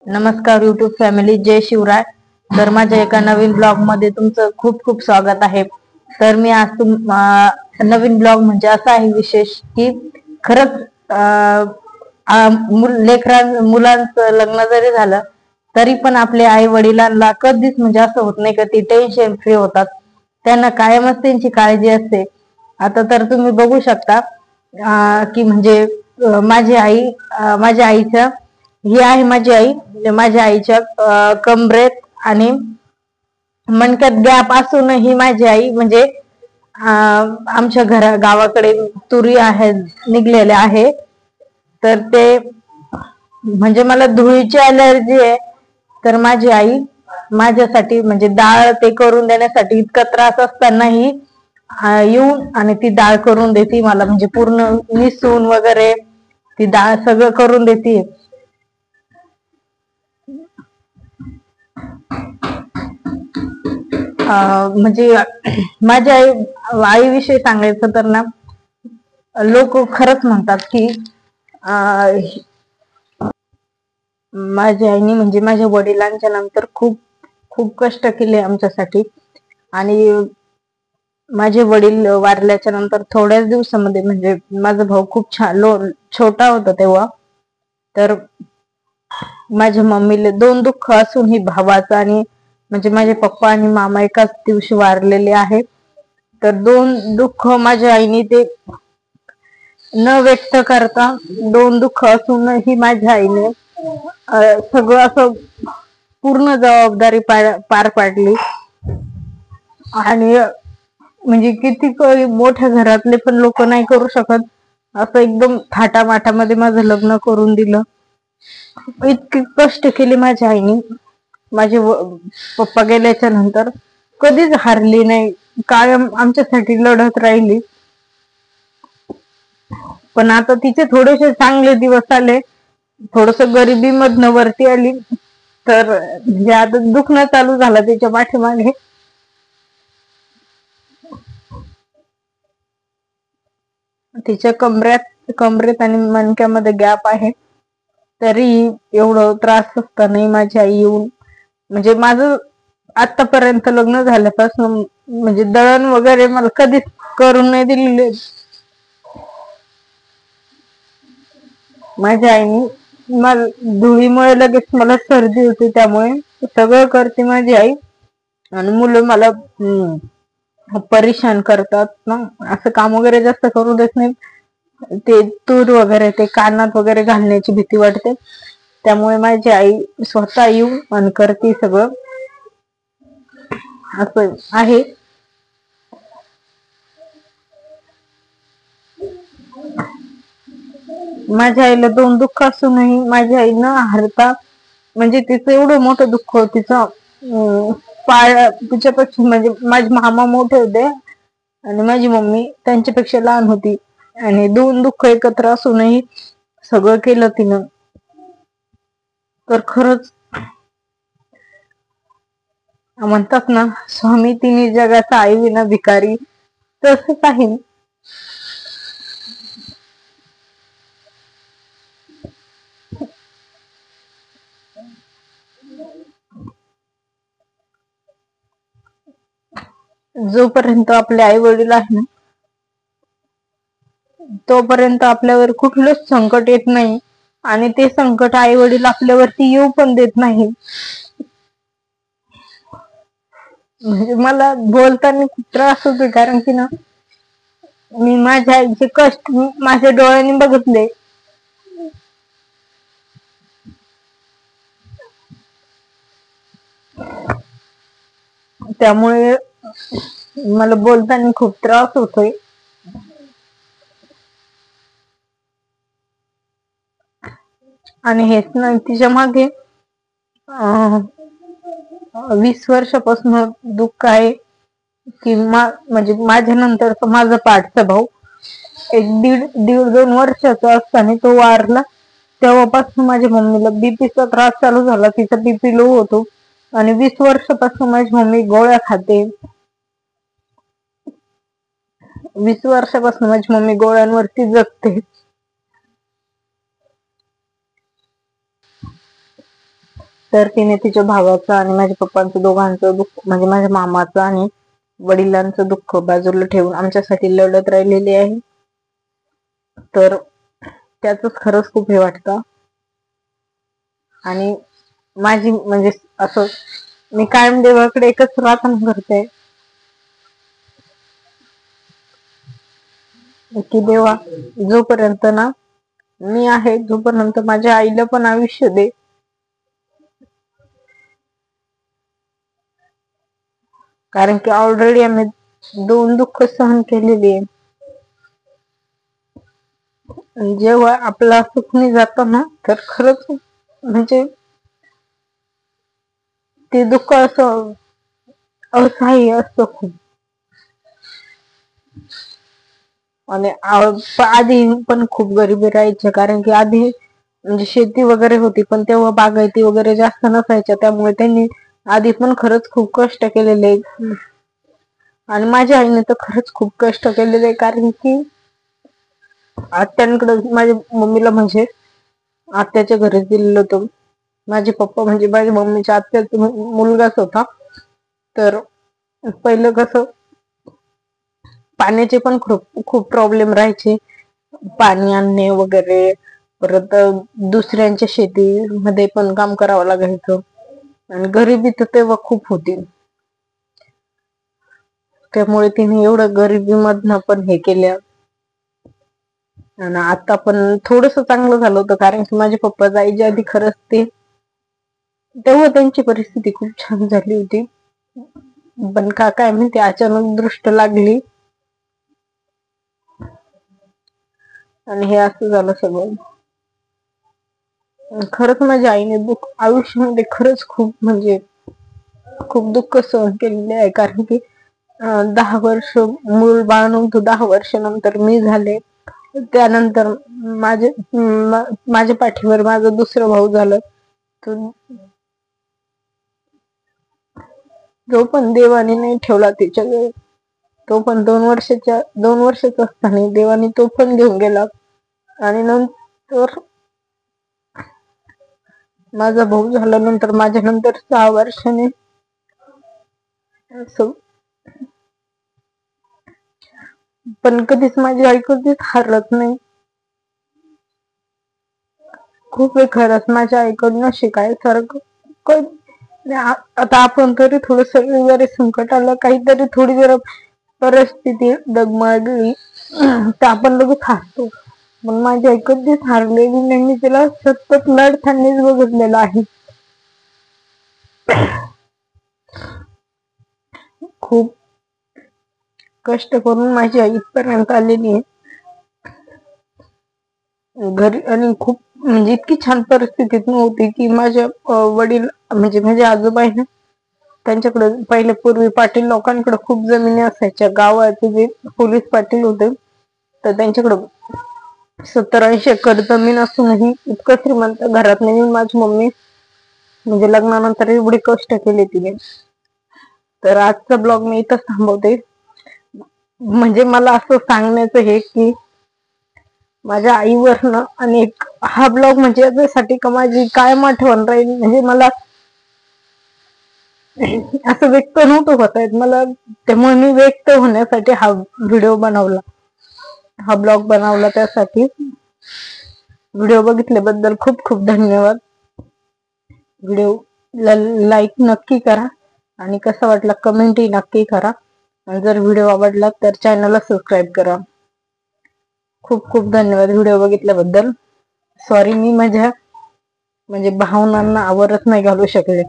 नमस्कार YouTube family, जय शिवराय. तर माझ्या एका नवीन ब्लॉग मध्ये तुमचं खूप खूप स्वागत आहे. तर मी आज नवीन ब्लॉग म्हणजे असा आहे विशेष की खरंच मुलांचं लग्न जरी झालं तरी पण आपल्या आई वडिलांना कधीच म्हणजे असं होत नाही का ती टेन्शन फ्री होतात. त्यांना कायमच त्यांची काळजी असते. आता तर तुम्ही बघू शकता की म्हणजे माझ्या आईच्या ही आहे माझी आई. माझ्या आईच्या कमरेत आणि मणक्यात गॅप असूनही माझी आई म्हणजे आमच्या गावाकडे तुरी आहे निघलेल्या आहे. तर ते म्हणजे मला धुळीची अलर्जी आहे. तर माझी आई माझ्यासाठी म्हणजे डाळ ते करून देण्यासाठी इतका त्रास असतानाही येऊन आणि ती डाळ करून देते मला, म्हणजे पूर्ण निसून वगैरे ती डाळ सगळं करून देते. म्हणजे माझ्या आईविषयी सांगायचं तर ना, लोक खरंच म्हणतात की माझ्या आईने म्हणजे माझ्या वडिलांच्या नंतर खूप खूप कष्ट केले आमच्यासाठी. आणि माझे वडील वारल्याच्या नंतर थोड्याच दिवसामध्ये म्हणजे माझा भाऊ खूप छोटा होता तेव्हा. तर माझ्या मम्मीला दोन दुःख असूनही भावाचं आणि म्हणजे माझे पप्पा आणि मामा एकाच दिवशी वारलेले आहेत. तर दोन दुःख माझ्या आईने ते न व्यक्त करता, दोन दुःख असूनही माझ्या आईने सगळं असं पूर्ण जबाबदारी पार पाडली. आणि म्हणजे किती मोठ्या घरातले पण लोक नाही करू शकत असं एकदम थाटामाटामध्ये माझं लग्न करून दिलं. इतके कष्ट केले माझ्या आईने. माझे पप्पा गेल्याच्या नंतर कधीच हारली नाही, कायम आमच्यासाठी लढत राहिली. पण आता तिचे थोडेसे चांगले दिवस आले, थोडस गरिबी मधनं वरती आली. तर म्हणजे आता दुखणं चालू झालं तिच्या पाठीमागे. तिच्या कमरेत आणि मणक्यामध्ये गॅप आहे. तरी एवढं त्रास असतानाही माझी आई येऊन म्हणजे माझं आतापर्यंत लग्न झाल्यापासून म्हणजे दळण वगैरे मला कधीच करून नाही दिलेले. माझ्या आईने मला धुळीमुळे लगेच मला सर्दी होती, त्यामुळे सगळं करते माझी आई. आणि मुलं मला परेशान करतात ना, असं काम वगैरे जास्त करू देत नाही. ते तूर वगैरे ते कानात वगैरे घालण्याची भीती वाटते, त्यामुळे माझी आई स्वतः येऊन आणि करते सगळं. असं आहे. माझ्या आईला दोन दुःख असूनही माझी आई न हारता, म्हणजे तिचं एवढं मोठं दुःख तिचं तिच्यापेक्षा म्हणजे माझे मामा मोठे होते आणि माझी मम्मी त्यांच्यापेक्षा लहान होती. आणि दोन दुःख एकत्र असूनही सगळं केलं तिनं. तर खरंच म्हणतात ना, स्वामी तिन्ही जगाचा आई विना भिकारी, तसंच आहे. जोपर्यंत आपले आई वडील आहे ना, तोपर्यंत आपल्यावर कुठलंच संकट येत नाही. आणि ते संकट आई वडील आपल्यावरती येऊ पण देत नाही. म्हणजे मला बोलताना खूप त्रास होतो, कारण की ना मी माझ्या आईचे कष्ट माझ्या डोळ्यांनी बघितले. त्यामुळे मला बोलताना खूप त्रास होतोय. आणि हेच नाही, तिच्या मागे 20 वर्षापासून दुःख आहे की म्हणजे माझ्या नंतर माझा पाठचा भाऊ एक दीड दोन वर्षाचा असताना तो वारला. तेव्हापासून माझ्या मम्मीला बीपीचा त्रास चालू झाला. तिचा बीपी लो होतो आणि 20 वर्षापासून माझी मम्मी गोळ्या खाते. 20 वर्षापासून माझी मम्मी गोळ्यांवरती जगते. तर तिने तिच्या भावाचं आणि माझ्या पप्पांचं दोघांचं दुःख म्हणजे माझ्या मामाचं आणि वडिलांचं दुःख बाजूला ठेवून आमच्यासाठी लढत राहिलेली आहे. तर त्याच खरंच खूप हे वाटतं. आणि माझी म्हणजे असं मी कायम देवाकडे एकच प्रार्थना करते की देवा, जोपर्यंत ना मी आहे जोपर्यंत माझ्या आईला पण आयुष्य दे. कारण की ऑलरेडी आम्ही 2 दुःख सहन केलेली आहे. जेव्हा आपला सुखनी जातो ना तर खरंच म्हणजे ते दुःख असं असहाय्य असतं खूप. आणि आधी पण खूप गरिबी राहायची, कारण की आधी म्हणजे शेती वगैरे होती पण तेव्हा बागायती वगैरे जास्त नसायच्या, त्यामुळे त्यांनी आधी पण खरंच खूप कष्ट केलेले. आणि माझ्या आईने तर खरंच खूप कष्ट केलेले, कारण की आत्यांकडे माझ्या मम्मीला म्हणजे आत्याच्या घरी दिलेलं होतं. माझे पप्पा म्हणजे माझ्या मम्मीच्या आत्याचा मुलगाच होता. तर पहिलं कसं पाण्याचे पण खूप खूप प्रॉब्लेम राहायचे, पाणी आणणे वगैरे. परत दुसऱ्यांच्या शेतीमध्ये पण काम करावं लागायचं आणि गरिबी तर तेव्हा खूप होती. त्यामुळे तिने एवढं गरिबी मधनं पण हे केलं. आणि आता पण थोडस चांगलं झालं होतं, कारण की माझे पप्पा जायच्या आधी खरंच तेव्हा त्यांची परिस्थिती खूप छान झाली होती. पण का काय माहिती अचानक दृष्ट लागली आणि हे असं झालं सगळं. खरंच माझ्या आईने दुःख आयुष्यामध्ये खरंच खूप म्हणजे खूप दुःख सहन केलेले आहे. कारण की 10 वर्ष मूल बाळ नव्हतं, 10 वर्षानंतर मी झाले. त्यानंतर माझ्या पाठीवर माझं दुसरं भाऊ झालं. जो पण देवाने नाही ठेवला तिच्याजवळ, तो पण 2 वर्षाचा असताना देवाने तो पण घेऊन गेला. आणि नंतर माझा भाऊ झाल्यानंतर माझ्या नंतर 6 वर्षाने असं. पण कधीच माझी आई कधीच हरत नाही. खूप वेळ खरंच माझ्या आईकडनं शिकायसारखं. आता आपण तरी थोडस जरी संकट आलं, काहीतरी थोडी जर परिस्थिती डगमगली तर आपण लगेच हसतो. पण माझी आई कधीच हारलेली नाही, मी तिला सतत लढतानाच बघितलेलं आहे. खूप कष्ट करून माझी आई इथपर्यंत आलेली आहे घरी. आणि खूप म्हणजे इतकी छान परिस्थितीत नव्हती की माझ्या वडील म्हणजे माझे आजोबा आहे ना, त्यांच्याकडे पहिले पूर्वी पाटील लोकांकडे खूप जमिनी असायच्या. गावाचे जे पोलीस पाटील होते तर त्यांच्याकडे 70-80 एकर जमीन असूनही इतकं श्रीमंत घरात नाही. माझी मम्मी म्हणजे लग्नानंतर एवढे कष्ट केले तिने. तर आजचा ब्लॉग मी इथंच थांबवते. म्हणजे मला असं सांगण्याचं हे की माझ्या आईवरनं आणि हा ब्लॉग म्हणजे याच्यासाठी का माझी कायम आठवण राहील. म्हणजे मला असं व्यक्त नव्हतं होत आहेत मला, त्यामुळे मी व्यक्त होण्यासाठी हा व्हिडिओ बनवला, हा ब्लॉग बनवला. त्यासाठी व्हिडिओ बघितल्याबद्दल खूप खूप धन्यवाद. व्हिडिओ लाईक नक्की करा आणि कसा वाटला कमेंटही नक्की करा. आणि जर व्हिडिओ आवडला तर चॅनलला सबस्क्राईब करा. खूप खूप धन्यवाद व्हिडिओ बघितल्याबद्दल. सॉरी मी माझ्या म्हणजे भावनांना आवरच नाही घालू शकले.